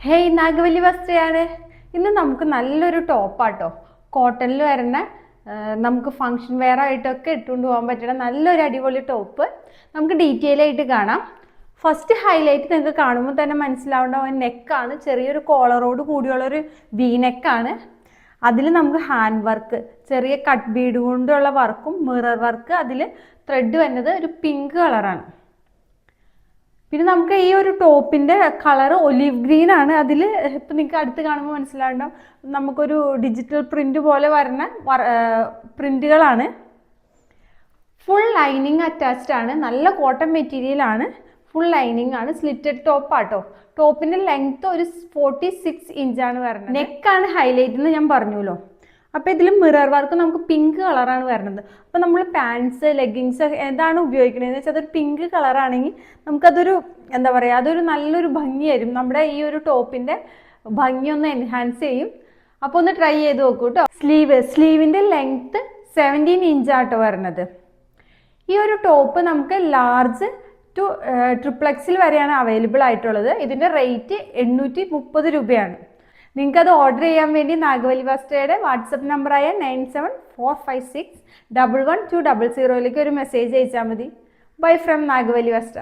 Hey Nagavalli വസ്ത്രയാണ്. ഇന്ന് നമുക്ക് നല്ലൊരു ടോപ്പാട്ടോ, കോട്ടണിൽ വരുന്ന നമുക്ക് ഫങ്ഷൻ വെയർ ആയിട്ടൊക്കെ ഇട്ടുകൊണ്ട് പോകാൻ പറ്റുന്ന നല്ലൊരു അടിപൊളി ടോപ്പ് നമുക്ക് ഡീറ്റെയിൽ ആയിട്ട് കാണാം. ഫസ്റ്റ് ഹൈലൈറ്റ് നിങ്ങൾക്ക് കാണുമ്പോൾ തന്നെ മനസ്സിലാവേണ്ട നെക്കാണ്. ചെറിയൊരു കോളറോട് കൂടിയുള്ളൊരു വി നെക്കാണ്. അതിൽ നമുക്ക് ഹാൻഡ് വർക്ക്, ചെറിയ കട്ട് ബീഡ് കൊണ്ടുള്ള വർക്കും മിറർ വർക്ക്, അതിൽ ത്രെഡ് വരുന്നത് ഒരു പിങ്ക് കളറാണ്. പിന്നെ നമുക്ക് ഈ ഒരു ടോപ്പിന്റെ കളർ ഒലിവ് ഗ്രീൻ ആണ്. അതിൽ ഇപ്പം നിങ്ങൾക്ക് അടുത്ത് കാണുമ്പോൾ മനസ്സിലാവുണ്ടാവും നമുക്കൊരു ഡിജിറ്റൽ പ്രിന്റ് പോലെ വരുന്ന പ്രിന്റുകളാണ്. ഫുൾ ലൈനിങ് അറ്റാച്ച്ഡ് ആണ്. നല്ല കോട്ടൺ മെറ്റീരിയൽ ആണ്. ഫുൾ ലൈനിങ് ആണ്. സ്ലിറ്റഡ് ടോപ്പ് ആട്ടോ. ടോപ്പിന്റെ ലെങ്ത് ഒരു 46 ഇഞ്ചാണ് വരുന്നത്. നെക്കാണ് ഹൈലൈറ്റ് എന്ന് ഞാൻ പറഞ്ഞല്ലോ. അപ്പോൾ ഇതിൽ മിറർ വർക്ക് നമുക്ക് പിങ്ക് കളറാണ് വരുന്നത്. അപ്പോൾ നമ്മൾ പാൻസ്, ലെഗിങ്സ് ഏതാണ് ഉപയോഗിക്കണതെന്ന് വെച്ചാൽ അതൊരു പിങ്ക് കളറാണെങ്കിൽ നമുക്കതൊരു എന്താ പറയുക, അതൊരു നല്ലൊരു ഭംഗിയായിരിക്കും. നമ്മുടെ ഈ ഒരു ടോപ്പിന്റെ ഭംഗി ഒന്ന് എൻഹാൻസ് ചെയ്യും. അപ്പോൾ ഒന്ന് ട്രൈ ചെയ്ത് നോക്കൂ കേട്ടോ. സ്ലീവിന്റെ ലെങ്ത് 17 ഇഞ്ചാട്ടോ വരുന്നത്. ഈ ഒരു ടോപ്പ് നമുക്ക് ലാർജ് ടു ട്രിപ്ലക്സിൽ വരെയാണ് അവൈലബിൾ ആയിട്ടുള്ളത്. ഇതിന്റെ റേറ്റ് 830 രൂപയാണ്. നിങ്ങൾക്ക് അത് ഓർഡർ ചെയ്യാൻ വേണ്ടി നാഗവല്ലി വസ്ത്രയുടെ വാട്സപ്പ് നമ്പറായ 9745611200 ഒരു മെസ്സേജ് അയച്ചാൽ മതി. ബൈ ഫ്രം നാഗവല്ലി വസ്ത്ര.